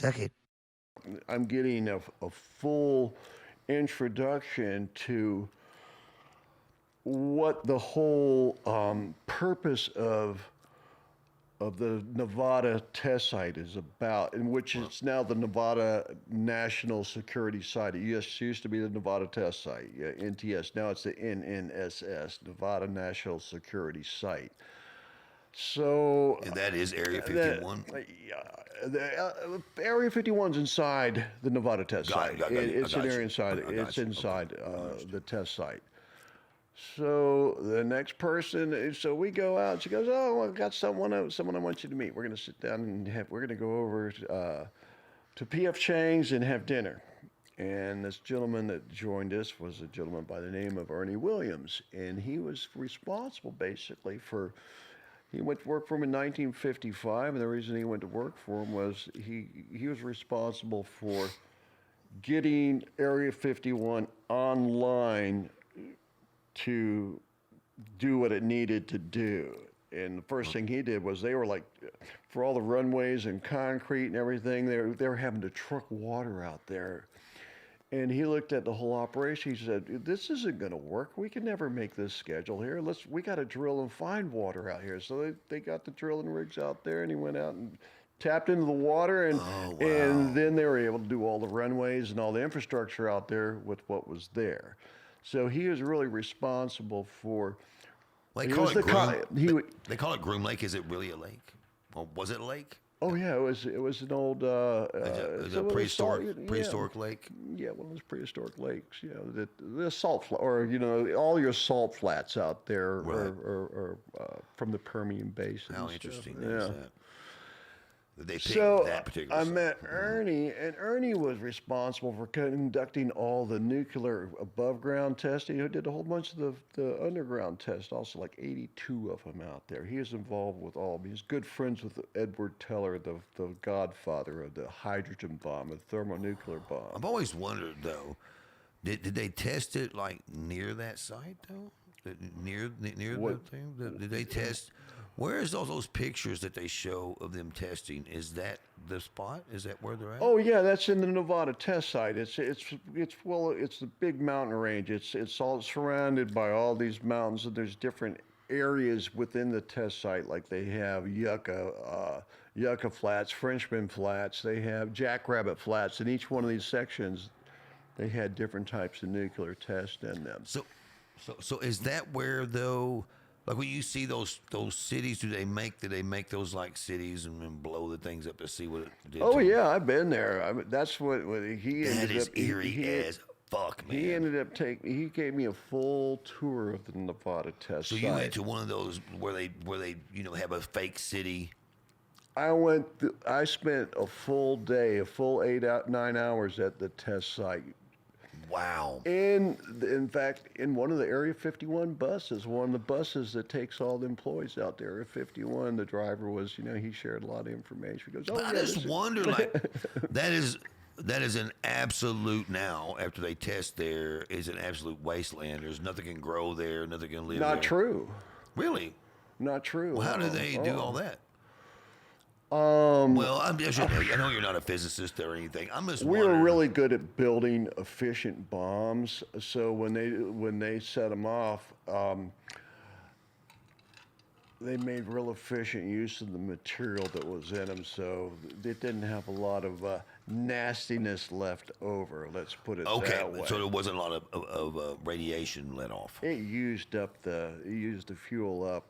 second. I'm getting a full introduction to what the whole purpose of the Nevada test site is about, in which it's now the Nevada National Security Site. It used to be the Nevada Test Site, yeah, NTS. Now it's the NNSS, Nevada National Security Site. So And that is Area the, 51. Area 51's inside the Nevada test Got it. site. I It's an got area you. inside. I got It's you. inside Okay. Understood. the test site. So the next person, so we go out. She goes, "Oh, I got someone I want you to meet. We're going to sit down and we're going to go over to P.F. Chang's and have dinner." And this gentleman that joined us was a gentleman by the name of Ernie Williams, and he was responsible basically for. He went to work for him in 1955, and the reason he went to work for him was he was responsible for getting Area 51 online to do what it needed to do. And the first thing he did was they were like, for all the runways and concrete and everything, they were having to truck water out there. And he looked at the whole operation. He said, "This isn't going to work. We can never make this schedule here. We got to drill and find water out here." So they got the drilling rigs out there, and he went out and tapped into the water, Oh, wow. and then they were able to do all the runways and all the infrastructure out there with what was there. So he was really responsible for. They He call was it the co- Groom. he wa- They call it Groom Lake. Is it really a lake? Or was it a lake? Oh yeah, it was an old Is it a one of those salt- prehistoric lake? Yeah, one of those prehistoric lakes. You know, the salt or all your salt flats out there Right. are from the Permian Basin. How and stuff. interesting Yeah. is that? That they picked So that particular I site. met Ernie, and Ernie was responsible for conducting all the nuclear above ground testing. He did a whole bunch of the underground tests, also like 82 of them out there. He was involved with all. He's good friends with Edward Teller, the godfather of the hydrogen bomb, the thermonuclear bomb. I've always wondered though, did they test it like near that site though? Near the What? thing? Did they test? Where is all those pictures that they show of them testing? Is that the spot? Is that where they're at? Oh yeah, that's in the Nevada test site. It's the big mountain range. It's all surrounded by all these mountains, and there's different areas within the test site. Like they have Yucca Flats, Frenchman Flats. They have Jackrabbit Flats. In each one of these sections, they had different types of nuclear tests in them. So is that where though? Like when you see those cities, do they make those like cities and then blow the things up to see what it did? Oh to 'em? yeah, I've been there. That's what he That ended is up. eerie as fuck, man. He ended up taking. He gave me a full tour of the Nevada test So site. you went to one of those where they have a fake city. I spent a full day, a full 9 hours at the test site. Wow. In fact, in one of the Area 51 buses, one of the buses that takes all the employees out there, Area 51, the driver was, he shared a lot of information. He goes, "Oh, I yeah, just wonder, like, that is an absolute now. After they test there, is an absolute wasteland. There's nothing can grow there, nothing can live there. Not true. Really? Not true. Well, how do they do all that? Um, Well, I know you're not a physicist or anything. I'm just We were wondering. really good at building efficient bombs. So when they set them off, they made real efficient use of the material that was in them. So it didn't have a lot of nastiness left over. Let's put it Okay, that way. so there wasn't a lot of radiation let off. It used the fuel up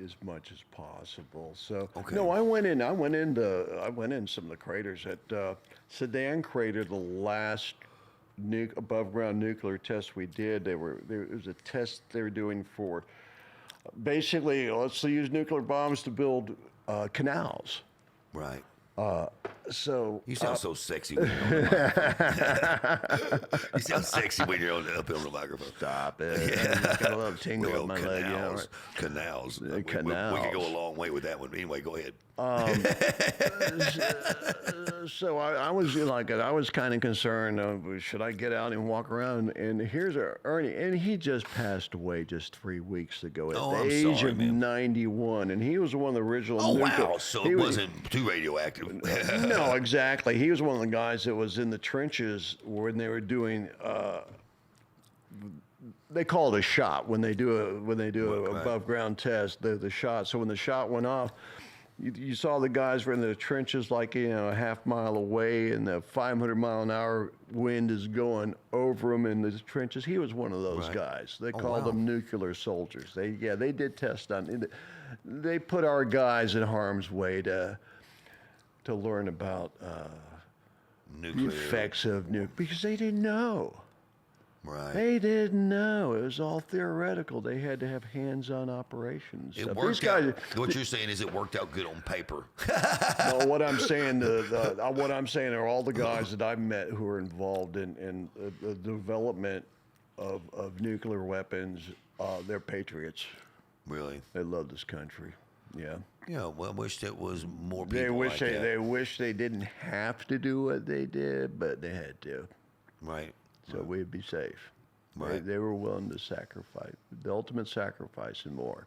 as much as possible. So Okay. no, I went in some of the craters at Sedan Crater. The last above ground nuclear test we did, there was a test they were doing for basically let's use nuclear bombs to build canals. Right. So You sound so sexy when you're on the microphone. You sound sexy when you're up on the microphone. stop it. I got a little tingle Well, in my leg. canals. We could canals. go a long way with that one. Anyway, go ahead. So I was I was kind of concerned. Should I get out and walk around? And here's Ernie, and he just passed away just 3 weeks ago at Oh, the I'm age sorry, of man. 91, and he was one of the original. Oh, nuclear- wow. So he it was- wasn't too radioactive. No, No, exactly. He was one of the guys that was in the trenches when they were doing. They call it a shot when they do a above ground test. The shot. So when the shot went off, you saw the guys were in the trenches like a half mile away, and the 500-mile-an-hour wind is going over them in the trenches. He was one of those guys. They called them nuclear soldiers. They did test on. They put our guys in harm's way to learn about the effects of nuke because they didn't know. Right. They didn't know. It was all theoretical. They had to have hands-on operations. It worked out. What you're saying is it worked out good on paper. No, what I'm saying, what I'm saying are all the guys that I've met who are involved in the development of nuclear weapons. They're patriots. Really? They love this country. Yeah. Yeah. Well, I wish that was more people. They wish they didn't have to do what they did, but they had to. Right. So we'd be safe. Right. They were willing to sacrifice, the ultimate sacrifice and more.